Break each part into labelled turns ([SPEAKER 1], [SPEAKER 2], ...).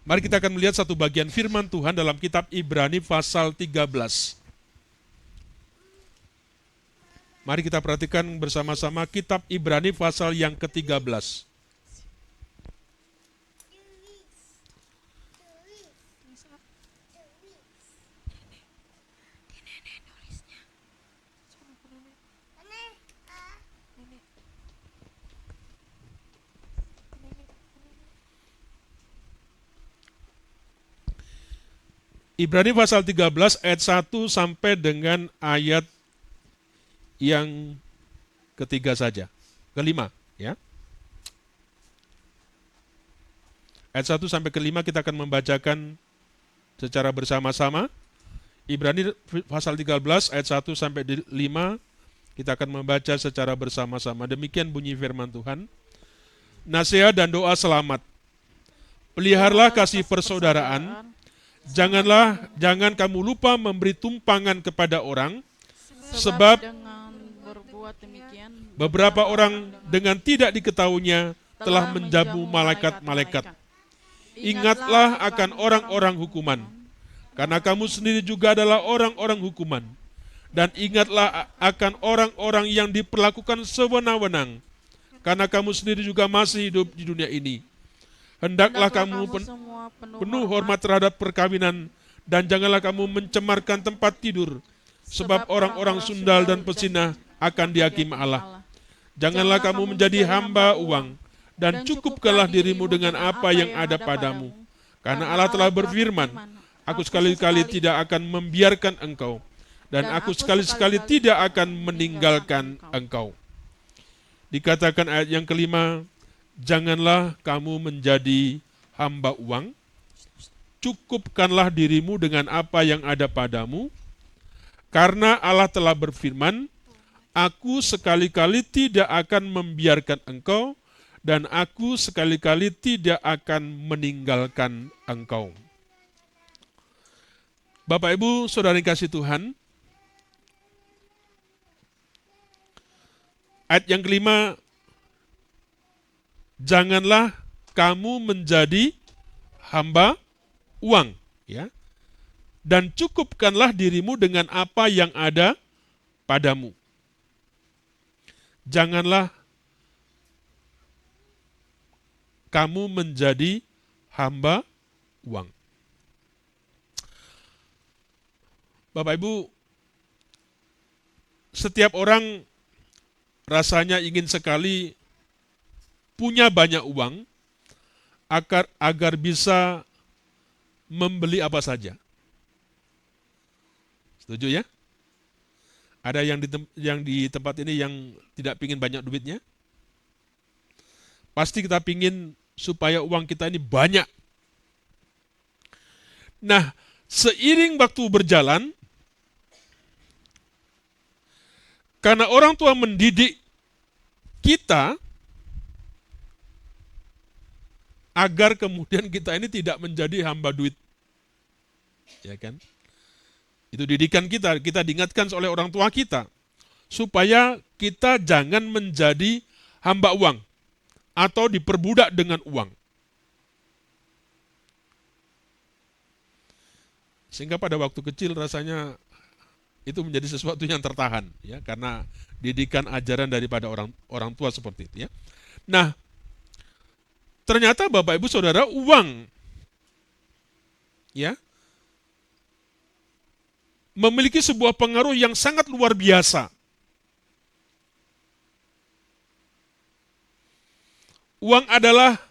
[SPEAKER 1] Mari kita akan melihat satu bagian firman Tuhan dalam kitab Ibrani pasal 13. Mari kita perhatikan bersama-sama kitab Ibrani pasal yang ke-13. Ibrani pasal 13 ayat 1 sampai dengan ayat yang ketiga saja. Kelima, ya. Ayat 1 sampai kelima kita akan membacakan secara bersama-sama. Ibrani pasal 13 ayat 1 sampai 5 kita akan membaca secara bersama-sama. Demikian bunyi firman Tuhan. Nasihat dan doa selamat. Peliharalah kasih persaudaraan. Jangan kamu lupa memberi tumpangan kepada orang, sebab
[SPEAKER 2] dengan berbuat demikian
[SPEAKER 1] beberapa orang dengan tidak diketahuinya telah menjamu malaikat-malaikat. Ingatlah akan orang-orang hukuman, karena kamu sendiri juga adalah orang-orang hukuman. Dan ingatlah akan orang-orang yang diperlakukan sewenang-wenang, karena kamu sendiri juga masih hidup di dunia ini. Hendaklah kamu
[SPEAKER 2] semua
[SPEAKER 1] penuh hormat terhadap perkawinan, dan janganlah kamu mencemarkan tempat tidur, sebab orang-orang sundal dan pezinah akan dihakimi Allah. Janganlah kamu menjadi hamba uang, dan cukupkanlah dirimu dengan apa yang ada padamu. Karena Allah telah berfirman, aku sekali-kali tidak akan membiarkan engkau, dan aku sekali-sekali tidak akan meninggalkan engkau. Dikatakan ayat yang kelima, janganlah kamu menjadi hamba uang, cukupkanlah dirimu dengan apa yang ada padamu, karena Allah telah berfirman, aku sekali-kali tidak akan membiarkan engkau, dan aku sekali-kali tidak akan meninggalkan engkau. Bapak, Ibu, Saudara yang kasih Tuhan, ayat yang kelima, janganlah kamu menjadi hamba uang, ya. Dan cukupkanlah dirimu dengan apa yang ada padamu. Janganlah kamu menjadi hamba uang. Bapak Ibu, setiap orang rasanya ingin sekali punya banyak uang agar bisa membeli apa saja. Setuju ya? Ada yang di tempat ini yang tidak pingin banyak duitnya? Pasti kita pingin supaya uang kita ini banyak. Nah, seiring waktu berjalan, karena orang tua mendidik kita agar kemudian kita ini tidak menjadi hamba duit. Ya kan? Itu didikan kita diingatkan oleh orang tua kita supaya kita jangan menjadi hamba uang atau diperbudak dengan uang. Sehingga pada waktu kecil rasanya itu menjadi sesuatu yang tertahan, ya, karena didikan ajaran daripada orang tua seperti itu, ya. Nah, ternyata Bapak Ibu Saudara, uang, ya, memiliki sebuah pengaruh yang sangat luar biasa. Uang adalah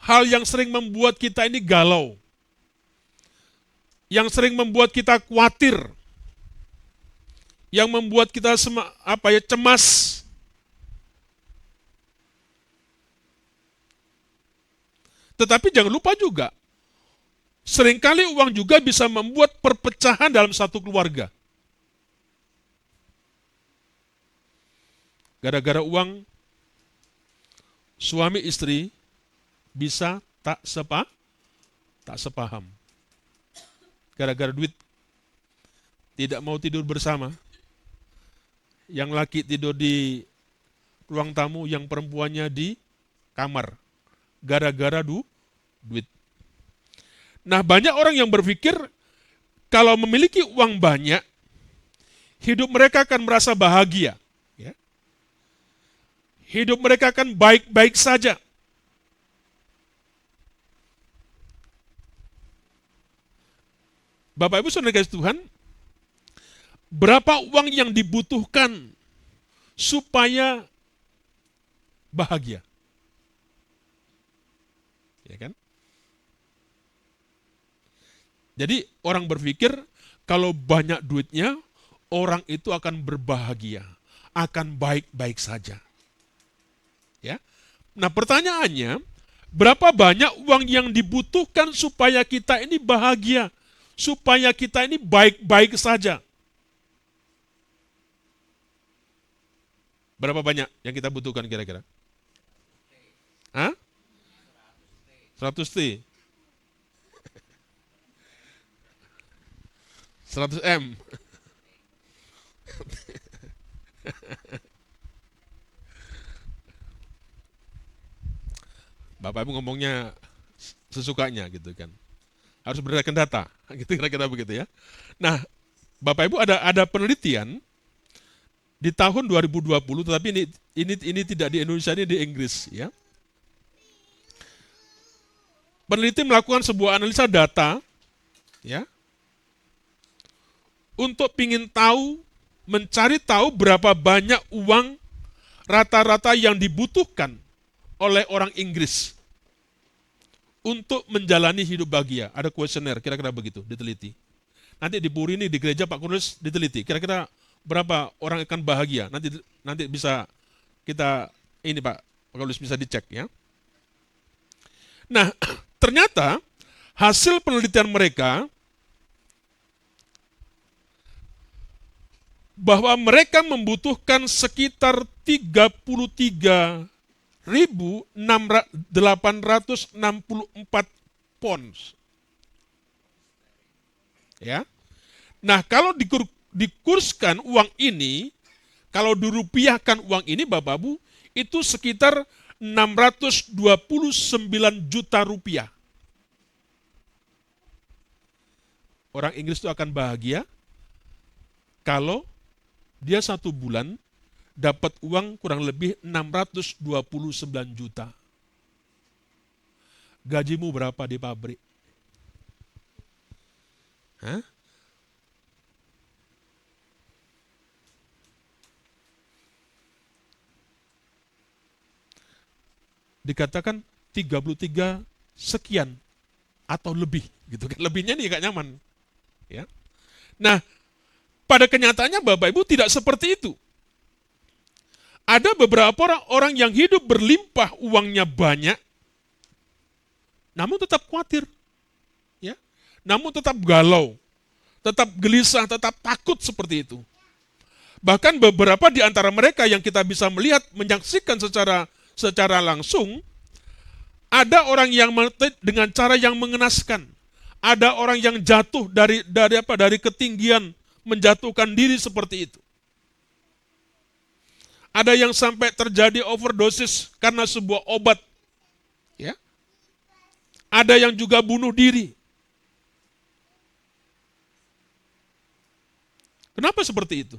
[SPEAKER 1] hal yang sering membuat kita ini galau, yang sering membuat kita khawatir, yang membuat kita cemas. Tetapi jangan lupa juga, seringkali uang juga bisa membuat perpecahan dalam satu keluarga. Gara-gara uang, suami istri bisa tak sepaham. Gara-gara duit, tidak mau tidur bersama. Yang laki tidur di ruang tamu, yang perempuannya di kamar. Gara-gara duit. Nah, banyak orang yang berpikir kalau memiliki uang banyak, hidup mereka akan merasa bahagia. Ya. Hidup mereka akan baik-baik saja. Bapak Ibu Saudara kasih Tuhan, berapa uang yang dibutuhkan supaya bahagia? Ya kan? Jadi orang berpikir kalau banyak duitnya, orang itu akan berbahagia, akan baik-baik saja. Ya. Nah, pertanyaannya, berapa banyak uang yang dibutuhkan supaya kita ini bahagia, supaya kita ini baik-baik saja? Berapa banyak yang kita butuhkan kira-kira? Hah? 100 T? 100 M? Bapak Ibu ngomongnya sesukanya gitu kan. Harus berdasarkan data, gitu kira-kira begitu ya. Nah, Bapak Ibu ada penelitian di tahun 2020, tetapi ini tidak di Indonesia, ini di Inggris ya. Peneliti melakukan sebuah analisa data ya untuk ingin tahu, mencari tahu berapa banyak uang rata-rata yang dibutuhkan oleh orang Inggris untuk menjalani hidup bahagia. Ada kuesioner, kira-kira begitu, diteliti. Nanti di Puri ini, di gereja Pak Cornelius diteliti, kira-kira berapa orang akan bahagia. Nanti bisa kita, ini Pak Cornelius bisa dicek ya. Nah, ternyata hasil penelitian mereka bahwa mereka membutuhkan sekitar 33.864 pounds. Ya. Nah, kalau dikurskan uang ini, kalau dirupiahkan uang ini Bapak Ibu, itu sekitar 629 juta rupiah. Orang Inggris itu akan bahagia kalau dia 1 bulan dapat uang kurang lebih 629 juta. Gajimu berapa di pabrik? Hah? Dikatakan 33 sekian atau lebih gitu kan. Lebihnya nih gak nyaman. Ya. Nah, pada kenyataannya Bapak Ibu tidak seperti itu. Ada beberapa orang yang hidup berlimpah, uangnya banyak, namun tetap khawatir. Ya. Namun tetap galau, tetap gelisah, tetap takut seperti itu. Bahkan beberapa di antara mereka yang kita bisa melihat, menyaksikan secara langsung, ada orang yang dengan cara yang mengenaskan. Ada orang yang jatuh dari ketinggian, menjatuhkan diri seperti itu. Ada yang sampai terjadi overdosis karena sebuah obat. Ya. Ada yang juga bunuh diri. Kenapa seperti itu?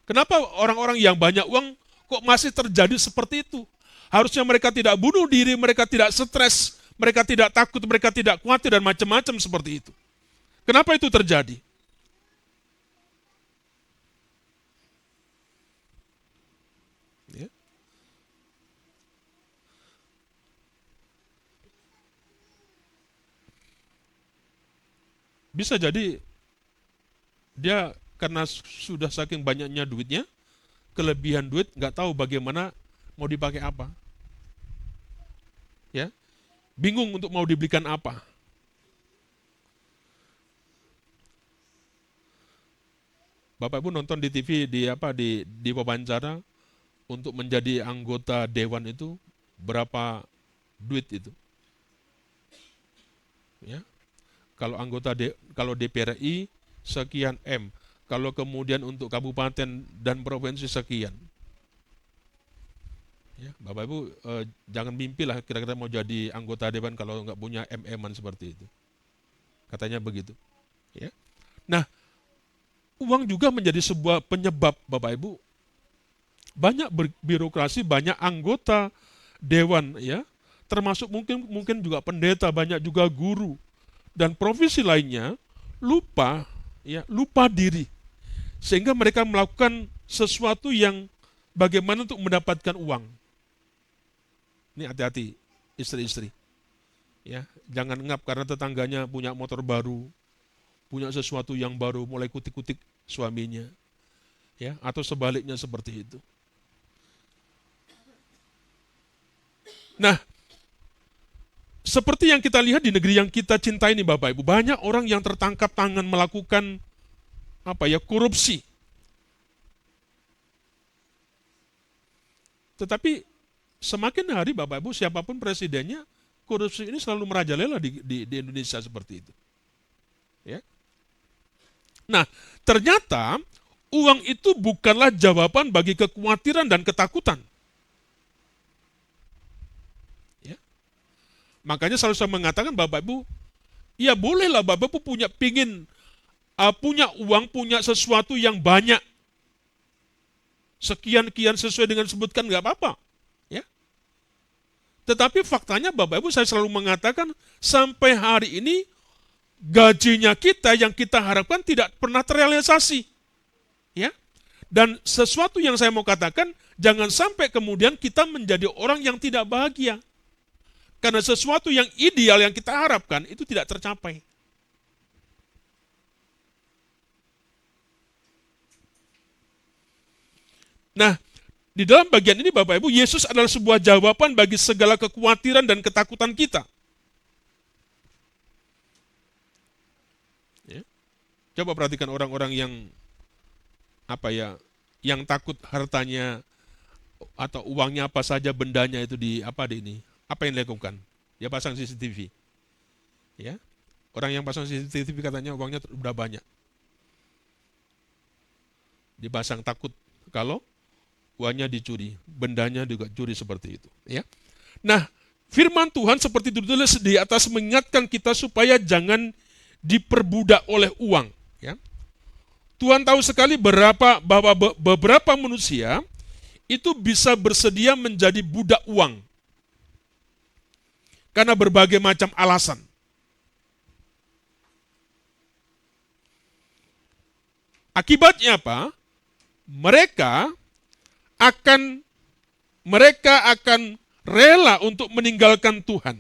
[SPEAKER 1] Kenapa orang-orang yang banyak uang kok masih terjadi seperti itu? Harusnya mereka tidak bunuh diri, mereka tidak stres, mereka tidak takut, mereka tidak khawatir dan macam-macam seperti itu. Kenapa itu terjadi? Ya. Bisa jadi dia karena sudah saking banyaknya duitnya, kelebihan duit nggak tahu bagaimana mau dipakai apa. Ya. Bingung untuk mau dibelikan apa. Bapak Ibu nonton di TV di wawancara untuk menjadi anggota dewan itu berapa duit itu? Ya. Kalau DPR RI sekian M. Kalau kemudian untuk kabupaten dan provinsi sekian. Ya, Bapak Ibu jangan mimpi lah kira-kira mau jadi anggota dewan kalau nggak punya MM-an seperti itu. Katanya begitu. Ya. Nah, uang juga menjadi sebuah penyebab, Bapak Ibu. Banyak birokrasi, banyak anggota dewan, ya, termasuk mungkin juga pendeta, banyak juga guru dan profesi lainnya lupa, ya, lupa diri, sehingga mereka melakukan sesuatu yang bagaimana untuk mendapatkan uang. Ini hati-hati istri-istri, ya, jangan ngap karena tetangganya punya motor baru, punya sesuatu yang baru, mulai kutik-kutik suaminya, ya, atau sebaliknya seperti itu. Nah, seperti yang kita lihat di negeri yang kita cintai ini, Bapak Ibu, banyak orang yang tertangkap tangan melakukan korupsi. Tetapi semakin hari, Bapak Ibu, siapapun presidennya, korupsi ini selalu merajalela di Indonesia seperti itu. Ya. Nah, ternyata uang itu bukanlah jawaban bagi kekhawatiran dan ketakutan. Ya. Makanya selalu saya mengatakan, Bapak Ibu, ya bolehlah Bapak Ibu punya uang, punya sesuatu yang banyak. Sekian-kian sesuai dengan sebutkan, nggak apa-apa. Ya. Tetapi faktanya Bapak Ibu, saya selalu mengatakan, sampai hari ini gajinya kita yang kita harapkan tidak pernah terrealisasi. Ya. Dan sesuatu yang saya mau katakan, jangan sampai kemudian kita menjadi orang yang tidak bahagia. Karena sesuatu yang ideal yang kita harapkan itu tidak tercapai. Nah, di dalam bagian ini Bapak Ibu, Yesus adalah sebuah jawaban bagi segala kekhawatiran dan ketakutan kita. Ya. Coba perhatikan orang-orang yang yang takut hartanya atau uangnya apa saja bendanya itu apa yang dilakukan? Dia pasang CCTV. Ya. Orang yang pasang CCTV katanya uangnya udah banyak. Dipasang takut kalau uangnya dicuri, bendanya juga curi seperti itu. Ya. Nah, firman Tuhan seperti ditulis di atas mengingatkan kita supaya jangan diperbudak oleh uang. Ya. Tuhan tahu sekali bahwa beberapa manusia itu bisa bersedia menjadi budak uang karena berbagai macam alasan. Akibatnya apa? Mereka akan rela untuk meninggalkan Tuhan.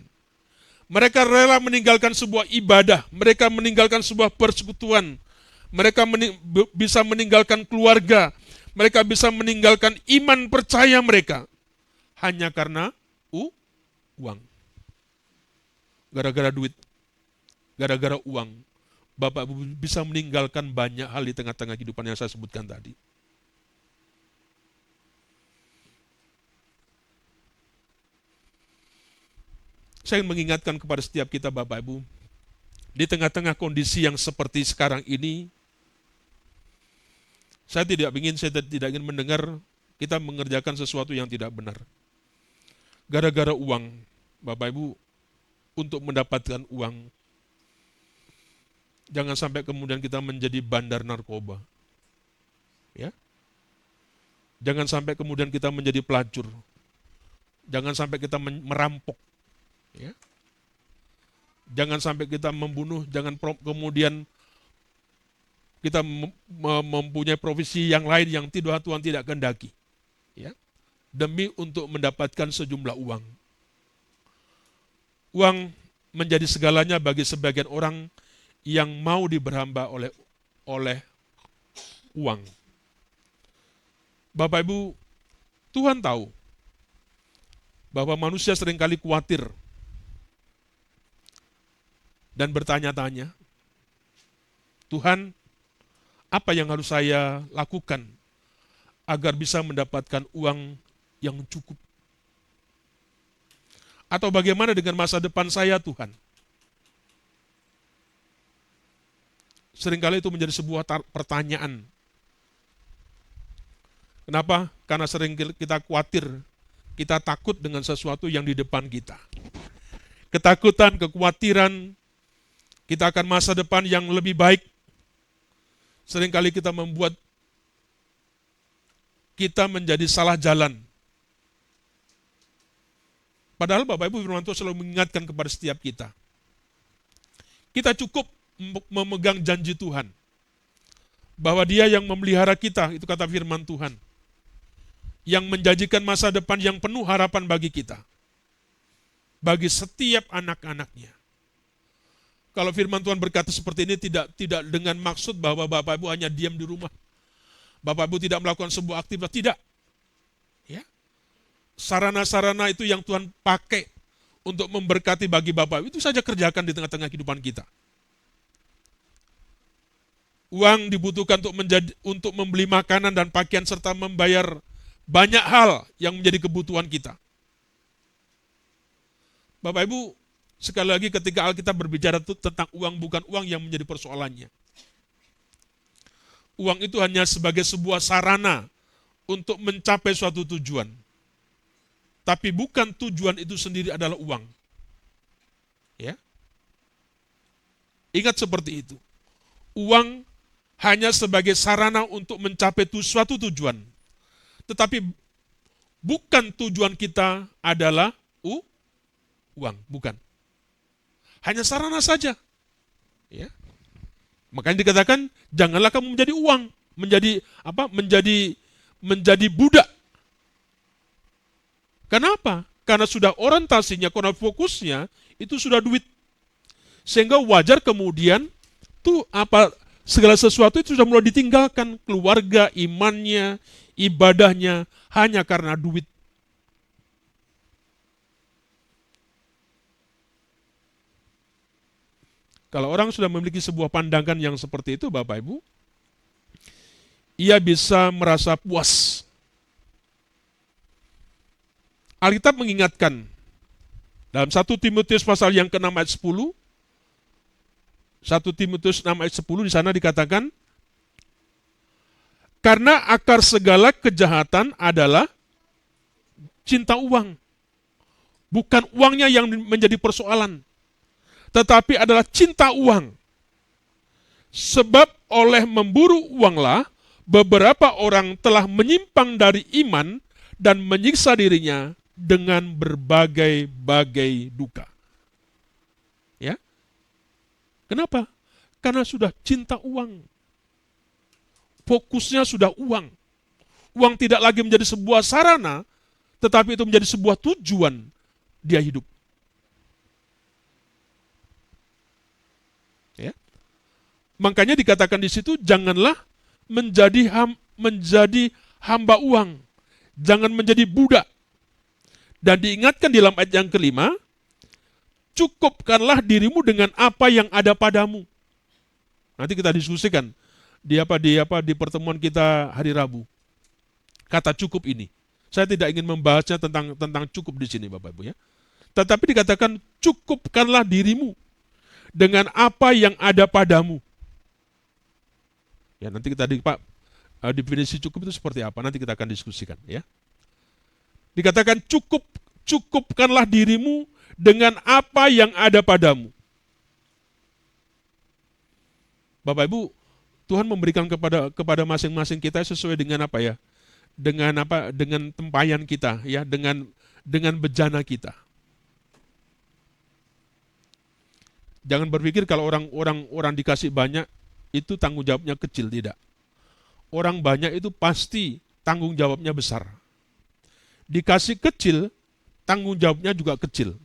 [SPEAKER 1] Mereka rela meninggalkan sebuah ibadah, mereka meninggalkan sebuah persekutuan, mereka bisa meninggalkan keluarga, mereka bisa meninggalkan iman percaya mereka hanya karena uang. Gara-gara duit, gara-gara uang, Bapak Ibu bisa meninggalkan banyak hal di tengah-tengah kehidupan yang saya sebutkan tadi. Saya ingin mengingatkan kepada setiap kita Bapak Ibu, di tengah-tengah kondisi yang seperti sekarang ini, saya tidak ingin mendengar kita mengerjakan sesuatu yang tidak benar. Gara-gara uang, Bapak Ibu, untuk mendapatkan uang, jangan sampai kemudian kita menjadi bandar narkoba. Ya. Jangan sampai kemudian kita menjadi pelacur. Jangan sampai kita merampok. Ya. Jangan sampai kita membunuh, jangan kemudian kita mempunyai profesi yang lain yang Tuhan tidak kehendaki. Ya. Demi untuk mendapatkan sejumlah uang. Uang menjadi segalanya bagi sebagian orang yang mau diberhamba oleh uang. Bapak Ibu, Tuhan tahu bahwa manusia seringkali khawatir dan bertanya-tanya, Tuhan, apa yang harus saya lakukan agar bisa mendapatkan uang yang cukup? Atau bagaimana dengan masa depan saya, Tuhan? Seringkali itu menjadi sebuah pertanyaan. Kenapa? Karena sering kita khawatir, kita takut dengan sesuatu yang di depan kita. Ketakutan, kekhawatiran, Kita akan masa depan yang lebih baik. Seringkali kita membuat kita menjadi salah jalan. Padahal Bapak Ibu firman Tuhan selalu mengingatkan kepada setiap kita. Kita cukup memegang janji Tuhan. Bahwa Dia yang memelihara kita, itu kata firman Tuhan. Yang menjanjikan masa depan yang penuh harapan bagi kita. Bagi setiap anak-anaknya. Kalau firman Tuhan berkata seperti ini tidak dengan maksud bahwa Bapak Ibu hanya diam di rumah. Bapak Ibu tidak melakukan sebuah aktivitas, tidak. Ya. Sarana-sarana itu yang Tuhan pakai untuk memberkati bagi Bapak Ibu, itu saja kerjakan di tengah-tengah kehidupan kita. Uang dibutuhkan untuk membeli makanan dan pakaian serta membayar banyak hal yang menjadi kebutuhan kita. Bapak Ibu, sekali lagi ketika Alkitab berbicara tentang uang, bukan uang yang menjadi persoalannya. Uang itu hanya sebagai sebuah sarana untuk mencapai suatu tujuan. Tapi bukan tujuan itu sendiri adalah uang. Ya. Ingat seperti itu. Uang hanya sebagai sarana untuk mencapai suatu tujuan. Tetapi bukan tujuan kita adalah uang, bukan. Hanya sarana saja. Ya. Makanya dikatakan janganlah kamu menjadi uang, menjadi budak. Kenapa? Karena sudah orientasinya, karena fokusnya itu sudah duit. Sehingga wajar kemudian segala sesuatu itu sudah mulai ditinggalkan, keluarga, imannya, ibadahnya hanya karena duit. Kalau orang sudah memiliki sebuah pandangan yang seperti itu, Bapak Ibu, ia bisa merasa puas. Alkitab mengingatkan dalam 1 Timotius pasal yang ke-6 ayat 10, 1 Timotius 6 ayat 10 di sana dikatakan, karena akar segala kejahatan adalah cinta uang. Bukan uangnya yang menjadi persoalan, tetapi adalah cinta uang. Sebab oleh memburu uanglah beberapa orang telah menyimpang dari iman dan menyiksa dirinya dengan berbagai-bagai duka. Ya. Kenapa? Karena sudah cinta uang. Fokusnya sudah uang. Uang tidak lagi menjadi sebuah sarana, tetapi itu menjadi sebuah tujuan dia hidup. Ya. Makanya dikatakan di situ, janganlah menjadi hamba uang. Jangan menjadi budak. Dan diingatkan di dalam ayat yang kelima, cukupkanlah dirimu dengan apa yang ada padamu. Nanti kita diskusikan di pertemuan kita hari Rabu. Kata cukup ini. Saya tidak ingin membahasnya tentang cukup di sini, Bapak Ibu ya. Tetapi dikatakan cukupkanlah dirimu dengan apa yang ada padamu. Ya, nanti kita definisi cukup itu seperti apa? Nanti kita akan diskusikan ya. Dikatakan cukupkanlah dirimu dengan apa yang ada padamu. Bapak Ibu, Tuhan memberikan kepada masing-masing kita sesuai dengan apa ya? Dengan tempayan kita ya, dengan bejana kita. Jangan berpikir kalau orang dikasih banyak itu tanggung jawabnya kecil, tidak. Orang banyak itu pasti tanggung jawabnya besar. Dikasih kecil, tanggung jawabnya juga kecil.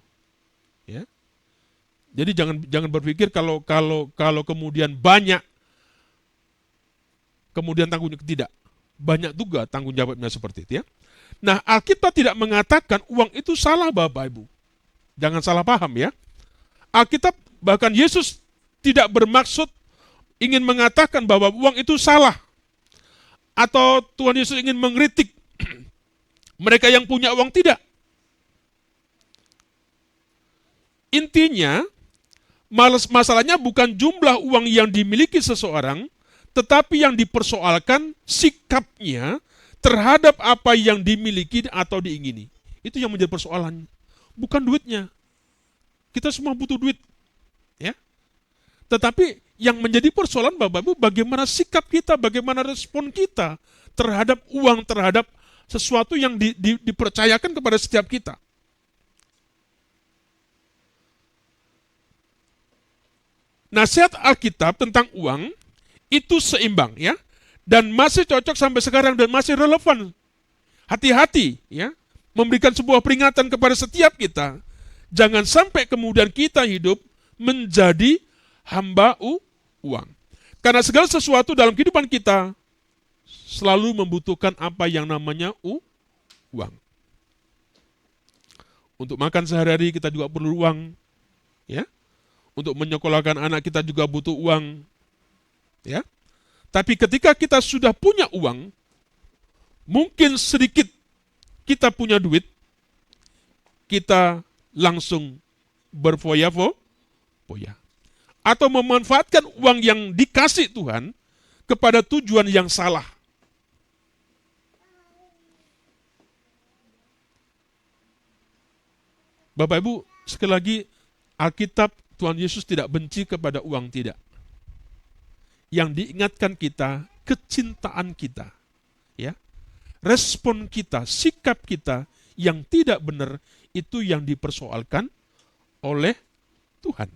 [SPEAKER 1] Ya. Jadi jangan berpikir kalau kemudian banyak, kemudian tanggung jawab tidak. Banyak juga tanggung jawabnya seperti itu ya. Nah, Alkitab tidak mengatakan uang itu salah, Bapak Ibu. Jangan salah paham ya. Alkitab bahkan Yesus tidak bermaksud ingin mengatakan bahwa uang itu salah. Atau Tuhan Yesus ingin mengkritik mereka yang punya uang, tidak. Intinya, masalahnya bukan jumlah uang yang dimiliki seseorang, tetapi yang dipersoalkan sikapnya terhadap apa yang dimiliki atau diingini. Itu yang menjadi persoalan. Bukan duitnya. Kita semua butuh duit. Ya. Tetapi yang menjadi persoalan Bapak Ibu, bagaimana sikap kita, bagaimana respon kita terhadap uang, terhadap sesuatu yang dipercayakan kepada setiap kita. Nasihat Alkitab tentang uang itu seimbang ya, dan masih cocok sampai sekarang dan masih relevan. Hati-hati ya, memberikan sebuah peringatan kepada setiap kita. Jangan sampai kemudian kita hidup menjadi hamba uang. Karena segala sesuatu dalam kehidupan kita selalu membutuhkan apa yang namanya uang. Untuk makan sehari-hari kita juga perlu uang, ya. Untuk menyekolahkan anak kita juga butuh uang, ya. Tapi ketika kita sudah punya uang, mungkin sedikit kita punya duit, kita langsung berfoya-foya. Atau memanfaatkan uang yang dikasih Tuhan kepada tujuan yang salah. Bapak Ibu, sekali lagi, Alkitab Tuhan Yesus tidak benci kepada uang, tidak. Yang diingatkan kita, kecintaan kita, ya, respon kita, sikap kita yang tidak benar, itu yang dipersoalkan oleh Tuhan.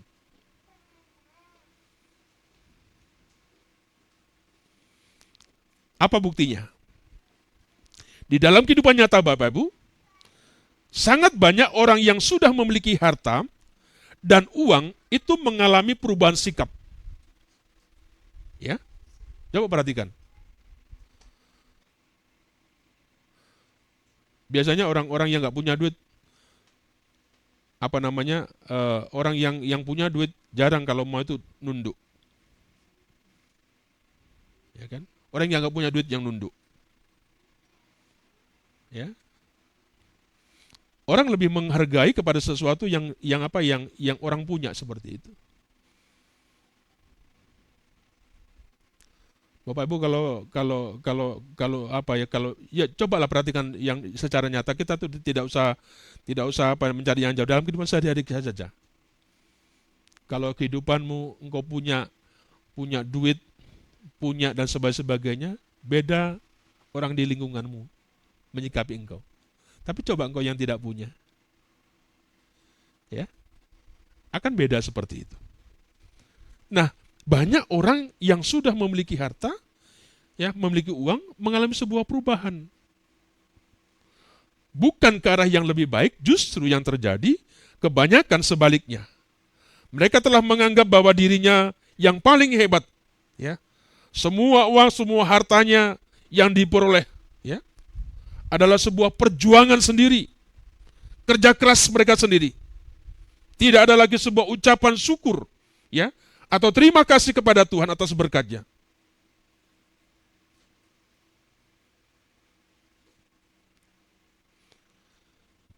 [SPEAKER 1] Apa buktinya? Di dalam kehidupan nyata Bapak Ibu, sangat banyak orang yang sudah memiliki harta dan uang itu mengalami perubahan sikap. Ya, coba perhatikan. Biasanya orang-orang yang nggak punya duit, orang yang punya duit jarang kalau mau itu nunduk. Ya kan? Orang yang nggak punya duit yang nunduk. Ya. Orang lebih menghargai kepada sesuatu yang orang punya seperti itu. Bapak Ibu kalau cobalah perhatikan yang secara nyata, kita tuh tidak usah mencari yang jauh dalam kehidupan sehari-hari saja. Kalau kehidupanmu engkau punya duit, punya dan sebagainya, beda orang di lingkunganmu menyikapi engkau. Tapi coba engkau yang tidak punya, ya, akan beda seperti itu. Nah, banyak orang yang sudah memiliki harta, ya, memiliki uang, mengalami sebuah perubahan. Bukan ke arah yang lebih baik, justru yang terjadi kebanyakan sebaliknya. Mereka telah menganggap bahwa dirinya yang paling hebat, ya. Semua uang, semua hartanya yang diperoleh, ya, adalah sebuah perjuangan sendiri, kerja keras mereka sendiri. Tidak ada lagi sebuah ucapan syukur, ya, atau terima kasih kepada Tuhan atas berkat-Nya.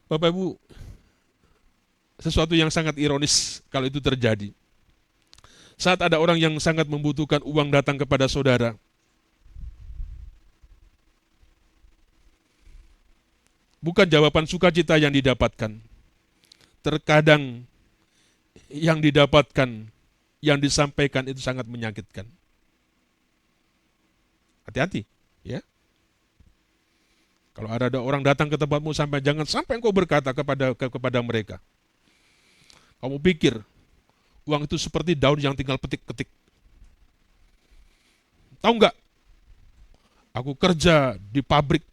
[SPEAKER 1] Bapak Ibu, sesuatu yang sangat ironis kalau itu terjadi. Saat ada orang yang sangat membutuhkan uang datang kepada saudara, bukan jawaban sukacita yang didapatkan. Terkadang yang didapatkan, yang disampaikan itu sangat menyakitkan. Hati-hati, ya. Kalau ada orang datang ke tempatmu, jangan sampai engkau berkata kepada mereka, kamu pikir uang itu seperti daun yang tinggal petik-petik. Tahu nggak? Aku kerja di pabrik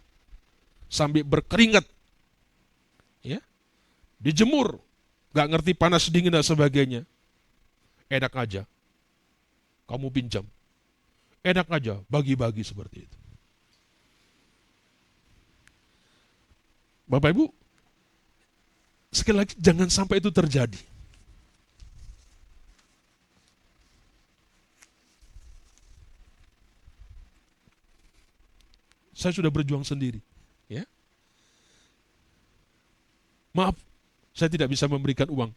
[SPEAKER 1] sambil berkeringat, ya, dijemur, gak ngerti panas dingin dan sebagainya. Enak aja, kamu pinjam. Enak aja, bagi-bagi seperti itu. Bapak Ibu, sekali lagi jangan sampai itu terjadi. Saya sudah berjuang sendiri. Ya. Maaf, saya tidak bisa memberikan uang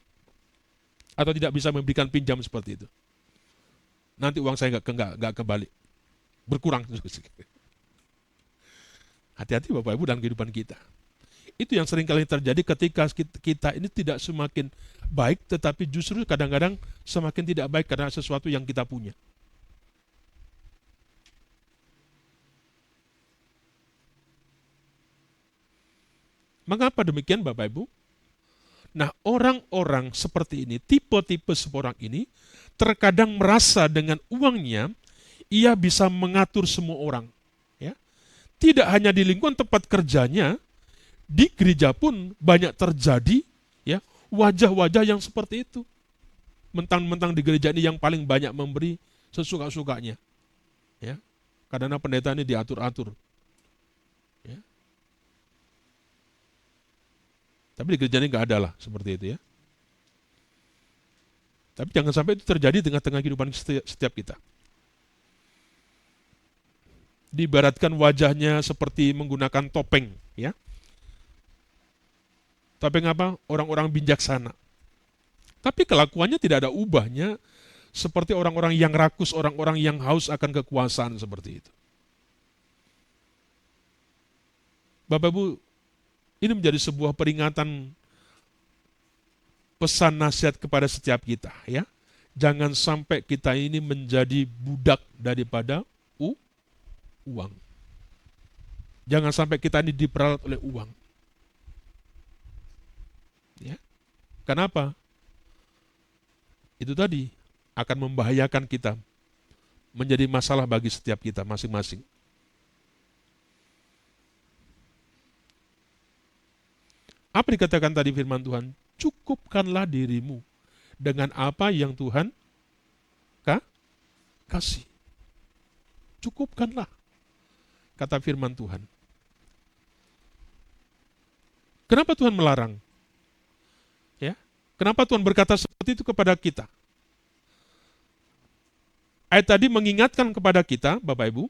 [SPEAKER 1] atau tidak bisa memberikan pinjam seperti itu. Nanti uang saya nggak kembali, berkurang. Hati-hati Bapak Ibu dalam kehidupan kita. Itu yang sering kali terjadi ketika kita ini tidak semakin baik, tetapi justru kadang-kadang semakin tidak baik karena sesuatu yang kita punya. Mengapa demikian Bapak Ibu? Nah, orang-orang seperti ini, tipe-tipe seorang ini, terkadang merasa dengan uangnya, ia bisa mengatur semua orang. Ya. Tidak hanya di lingkungan tempat kerjanya, di gereja pun banyak terjadi ya wajah-wajah yang seperti itu. Mentang-mentang di gereja ini yang paling banyak memberi sesuka-sukanya. Ya. Karena pendeta ini diatur-atur. Ya. Tapi di gereja ini nggak ada lah seperti itu ya. Tapi jangan sampai itu terjadi di tengah-tengah kehidupan setiap kita. Diibaratkan wajahnya seperti menggunakan topeng, ya. Topeng apa? Orang-orang bijaksana. Tapi kelakuannya tidak ada ubahnya seperti orang-orang yang rakus, orang-orang yang haus akan kekuasaan seperti itu. Bapak Ibu, ini menjadi sebuah peringatan, pesan nasihat kepada setiap kita, ya. Jangan sampai kita ini menjadi budak daripada uang. Jangan sampai kita ini diperalat oleh uang. Ya. Kenapa? Itu tadi akan membahayakan kita, menjadi masalah bagi setiap kita masing-masing. Apa dikatakan tadi firman Tuhan? Cukupkanlah dirimu dengan apa yang Tuhan kasih. Cukupkanlah, kata firman Tuhan. Kenapa Tuhan melarang? Ya, kenapa Tuhan berkata seperti itu kepada kita? Ayat tadi mengingatkan kepada kita, Bapak Ibu.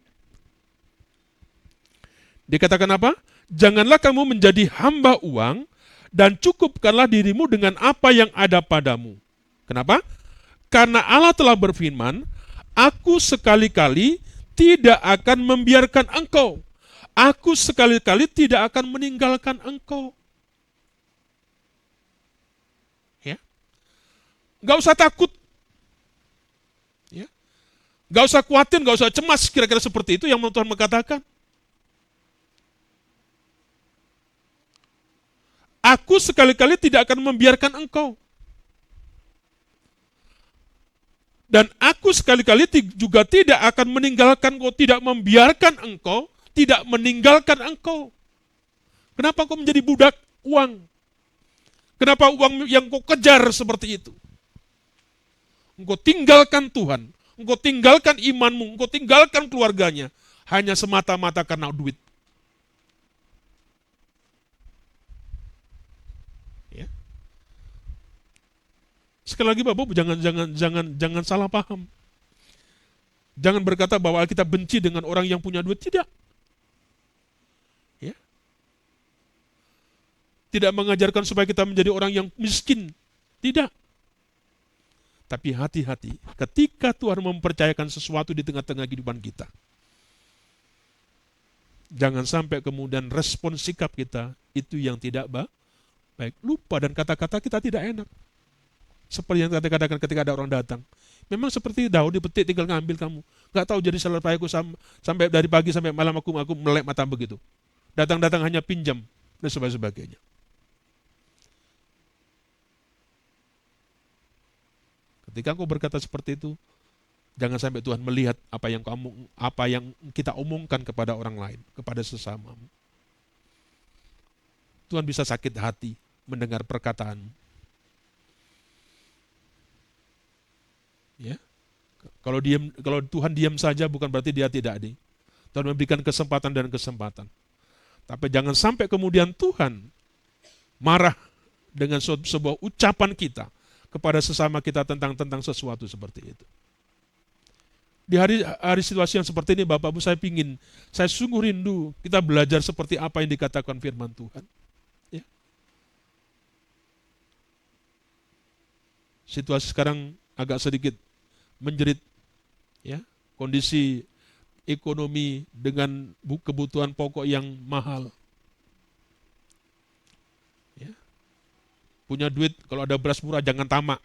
[SPEAKER 1] Dikatakan apa? Janganlah kamu menjadi hamba uang dan cukupkanlah dirimu dengan apa yang ada padamu. Kenapa? Karena Allah telah berfirman, aku sekali-kali tidak akan membiarkan engkau. Aku sekali-kali tidak akan meninggalkan engkau. Ya. Gak usah takut. Ya. Gak usah khawatir, gak usah cemas, kira-kira seperti itu yang Tuhan mengatakan. Aku sekali-kali tidak akan membiarkan engkau. Dan aku sekali-kali juga tidak akan meninggalkan engkau, tidak membiarkan engkau, tidak meninggalkan engkau. Kenapa kau menjadi budak uang? Kenapa uang yang kau kejar seperti itu? Engkau tinggalkan Tuhan, engkau tinggalkan imanmu, engkau tinggalkan keluarganya, hanya semata-mata karena duit. Sekali lagi Bapak, jangan salah paham. Jangan berkata bahwa kita benci dengan orang yang punya duit, tidak. Ya. Tidak mengajarkan supaya kita menjadi orang yang miskin, tidak. Tapi hati-hati, ketika Tuhan mempercayakan sesuatu di tengah-tengah kehidupan kita, jangan sampai kemudian respon sikap kita itu yang tidak baik. Lupa dan kata-kata kita tidak enak. Seperti yang katakan ketika ada orang datang. Memang seperti daun dipetik tinggal ngambil kamu. Gak tahu jadi selesai sampai dari pagi sampai malam aku melek mata begitu. Datang-datang hanya pinjam dan sebagainya. Ketika engkau berkata seperti itu, jangan sampai Tuhan melihat apa yang kita omongkan kepada orang lain, kepada sesamamu. Tuhan bisa sakit hati mendengar perkataanmu. Ya. Kalau Tuhan diam saja bukan berarti dia tidak adil. Tuhan memberikan kesempatan dan kesempatan. Tapi jangan sampai kemudian Tuhan marah dengan sebuah ucapan kita kepada sesama kita tentang sesuatu seperti itu. Di hari situasi yang seperti ini Bapak Ibu, saya sungguh rindu kita belajar seperti apa yang dikatakan firman Tuhan. Ya. Situasi sekarang agak sedikit menjerit, ya, kondisi ekonomi dengan kebutuhan pokok yang mahal, ya. Punya duit, kalau ada beras murah jangan tamak.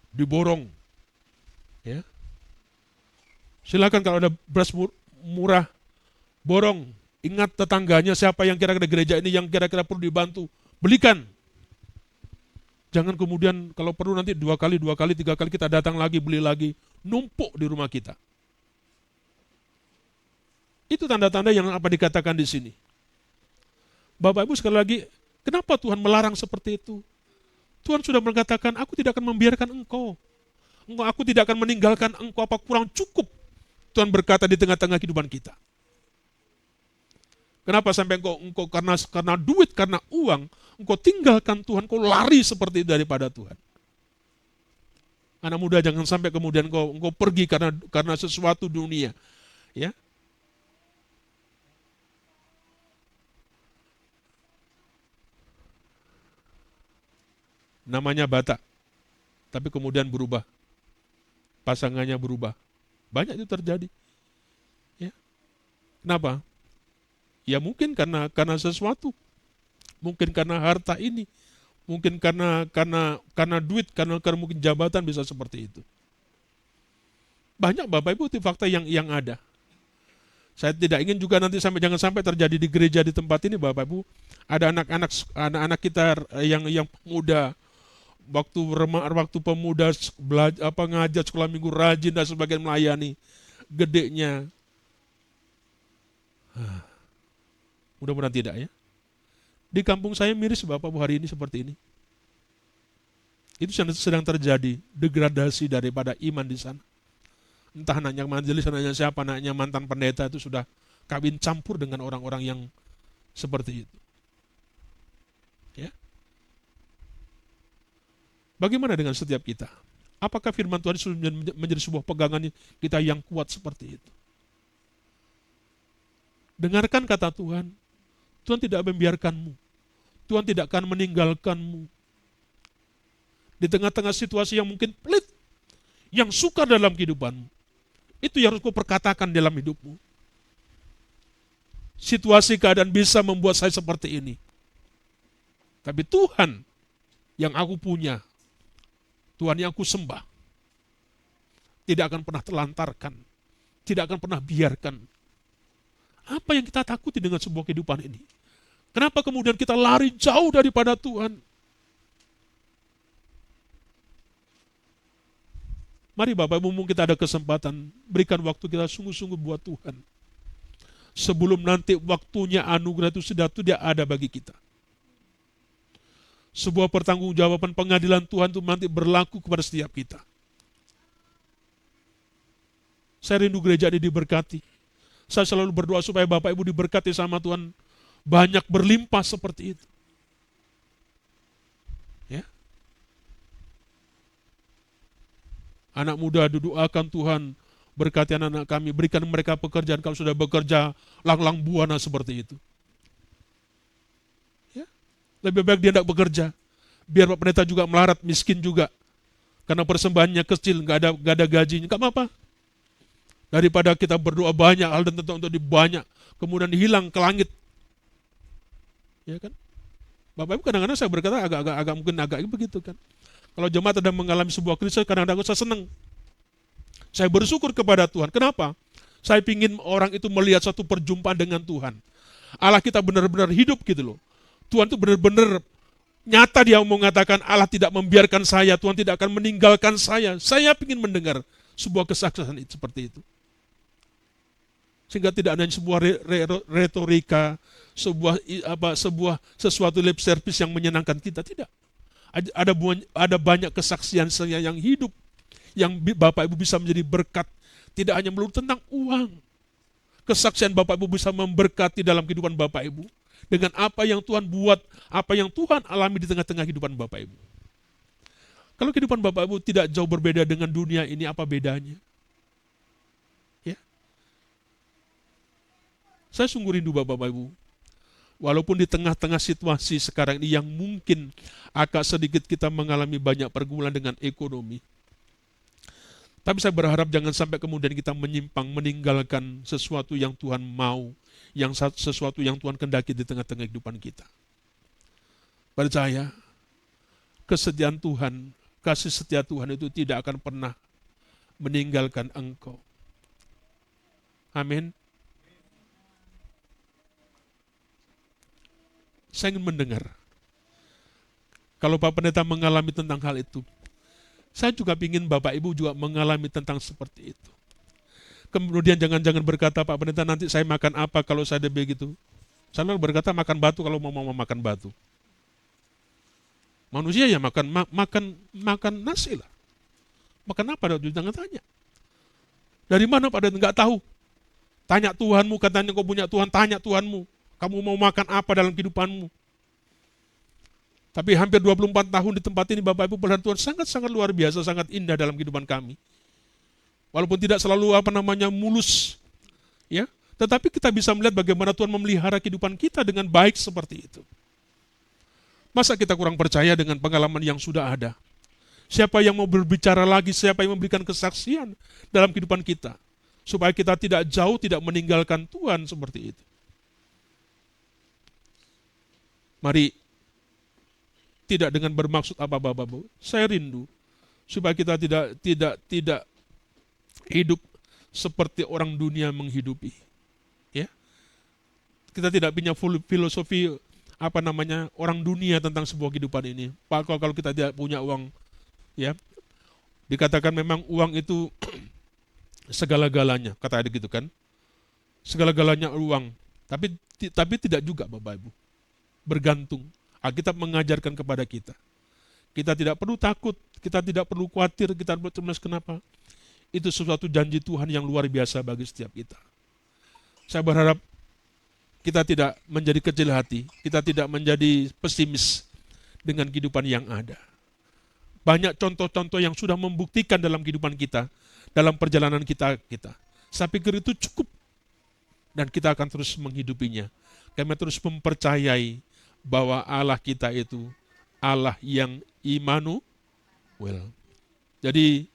[SPEAKER 1] Diborong. Ya. Silakan kalau ada beras murah, borong. Ingat tetangganya siapa yang kira-kira gereja ini yang kira-kira perlu dibantu. Belikan. Jangan kemudian kalau perlu nanti 2 kali, 3 kali kita datang lagi, beli lagi. Numpuk di rumah kita. Itu tanda-tanda yang apa dikatakan di sini. Bapak Ibu sekali lagi, kenapa Tuhan melarang seperti itu? Tuhan sudah mengatakan, aku tidak akan membiarkan engkau. Aku tidak akan meninggalkan engkau apa kurang cukup. Tuhan berkata di tengah-tengah kehidupan kita. Kenapa sampai engkau karena duit, karena uang, engkau tinggalkan Tuhan, engkau lari seperti itu daripada Tuhan. Anak muda jangan sampai kemudian engkau pergi karena sesuatu dunia. Ya. Namanya Batak, tapi kemudian berubah. Pasangannya berubah. Banyak itu terjadi. Ya. Kenapa? Ya mungkin karena sesuatu. Mungkin karena harta ini. Mungkin karena duit, karena mungkin jabatan bisa seperti itu. Banyak Bapak Ibu itu fakta yang ada. Saya tidak ingin juga nanti jangan sampai terjadi di gereja di tempat ini Bapak Ibu. Ada anak-anak kita yang muda, waktu pemuda ngajar sekolah minggu rajin dan sebagian melayani, gedenya mudah-mudahan tidak ya. Di kampung saya miris Bapak Ibu hari ini seperti ini. Itu sedang terjadi degradasi daripada iman di sana. Entah anaknya majelis, anaknya siapa, anaknya mantan pendeta itu sudah kawin campur dengan orang-orang yang seperti itu. Ya. Bagaimana dengan setiap kita? Apakah firman Tuhan sudah menjadi sebuah pegangan kita yang kuat seperti itu? Dengarkan kata Tuhan. Tuhan tidak membiarkanmu. Tuhan tidak akan meninggalkanmu. Di tengah-tengah situasi yang mungkin pelit, yang sukar dalam kehidupanmu. Itu yang harus kau perkatakan dalam hidupmu. Situasi keadaan bisa membuat saya seperti ini. Tapi Tuhan yang aku punya, Tuhan yang aku sembah, tidak akan pernah terlantarkan, tidak akan pernah biarkan. Apa yang kita takuti dengan sebuah kehidupan ini? Kenapa kemudian kita lari jauh daripada Tuhan? Mari Bapak Ibu, kita ada kesempatan, berikan waktu kita sungguh-sungguh buat Tuhan. Sebelum nanti waktunya anugerah itu sudah tidak ada bagi kita. Sebuah pertanggungjawaban pengadilan Tuhan itu nanti berlaku kepada setiap kita. Saya rindu gereja ini diberkati. Saya selalu berdoa supaya Bapak Ibu diberkati sama Tuhan. Banyak berlimpah seperti itu. Ya. Anak muda doakan Tuhan, berkati anak-anak kami, berikan mereka pekerjaan. Kalau sudah bekerja, lang-lang buana seperti itu. Ya. Lebih baik dia tidak bekerja. Biar Pak Pendeta juga melarat, miskin juga. Karena persembahannya kecil, nggak ada gajinya, nggak apa-apa. Daripada kita berdoa banyak hal dan tentu untuk banyak, kemudian hilang ke langit. Ya kan? Bapak Ibu kadang-kadang saya berkata agak begitu kan. Kalau jemaat sedang mengalami sebuah krisis, kadang-kadang saya senang. Saya bersyukur kepada Tuhan. Kenapa? Saya ingin orang itu melihat satu perjumpaan dengan Tuhan. Allah kita benar-benar hidup gitu loh. Tuhan itu benar-benar nyata, dia mau mengatakan Allah tidak membiarkan saya, Tuhan tidak akan meninggalkan saya. Saya ingin mendengar sebuah kesaksian seperti itu. Sehingga tidak ada sebuah retorika, sesuatu lip service yang menyenangkan kita, tidak. Ada banyak kesaksian saya yang hidup, yang Bapak Ibu bisa menjadi berkat, tidak hanya melulu tentang uang. Kesaksian Bapak Ibu bisa memberkati dalam kehidupan Bapak Ibu dengan apa yang Tuhan buat, apa yang Tuhan alami di tengah-tengah kehidupan Bapak Ibu. Kalau kehidupan Bapak Ibu tidak jauh berbeda dengan dunia ini, apa bedanya? Ya. Saya sungguh rindu Bapak Ibu. Walaupun di tengah-tengah situasi sekarang ini yang mungkin agak sedikit kita mengalami banyak pergumulan dengan ekonomi. Tapi saya berharap jangan sampai kemudian kita menyimpang, meninggalkan sesuatu yang Tuhan mau, sesuatu yang Tuhan kendaki di tengah-tengah kehidupan kita. Percaya, kesetiaan Tuhan, kasih setia Tuhan itu tidak akan pernah meninggalkan engkau. Amin. Saya ingin mendengar. Kalau Pak Pendeta mengalami tentang hal itu, saya juga ingin Bapak Ibu juga mengalami tentang seperti itu. Kemudian jangan-jangan berkata, Pak Pendeta nanti saya makan apa kalau saya ada begitu. Saya berkata makan batu kalau mau makan batu. Manusia ya makan nasi lah. Makan apa? Jangan tanya. Dari mana Pak Pendeta? Nggak tahu. Tanya Tuhanmu, katanya kau punya Tuhan, tanya Tuhanmu. Kamu mau makan apa dalam kehidupanmu? Tapi hampir 24 tahun di tempat ini Bapak Ibu pelayanan Tuhan sangat-sangat luar biasa, sangat indah dalam kehidupan kami. Walaupun tidak selalu mulus, ya, tetapi kita bisa melihat bagaimana Tuhan memelihara kehidupan kita dengan baik seperti itu. Masa kita kurang percaya dengan pengalaman yang sudah ada? Siapa yang mau berbicara lagi, siapa yang memberikan kesaksian dalam kehidupan kita, supaya kita tidak jauh, tidak meninggalkan Tuhan seperti itu. Mari, tidak dengan bermaksud apa Bapak Ibu, saya rindu supaya kita tidak hidup seperti orang dunia menghidupi. Ya. Kita tidak punya filosofi orang dunia tentang sebuah kehidupan ini. Pak, kalau kita tidak punya uang, ya, dikatakan memang uang itu segala-galanya, kata ada gitu kan. Segala-galanya uang. Tapi tidak juga Bapak Ibu. Bergantung. Alkitab mengajarkan kepada kita. Kita tidak perlu takut, kita tidak perlu khawatir, kita tidak perlu cemas. Kenapa? Itu sesuatu janji Tuhan yang luar biasa bagi setiap kita. Saya berharap kita tidak menjadi kecil hati, kita tidak menjadi pesimis dengan kehidupan yang ada. Banyak contoh-contoh yang sudah membuktikan dalam kehidupan kita, dalam perjalanan kita. Saya pikir itu cukup. Dan kita akan terus menghidupinya. Kami terus mempercayai bahwa Allah kita itu Allah yang Immanuel. Jadi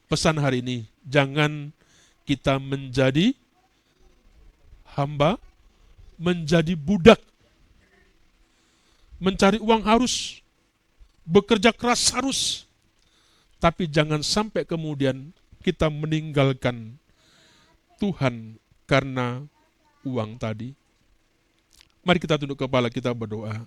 [SPEAKER 1] pesan hari ini, jangan kita menjadi hamba, menjadi budak. Mencari uang harus, bekerja keras harus, tapi jangan sampai kemudian kita meninggalkan Tuhan karena uang tadi. Mari kita tunduk kepala, kita berdoa.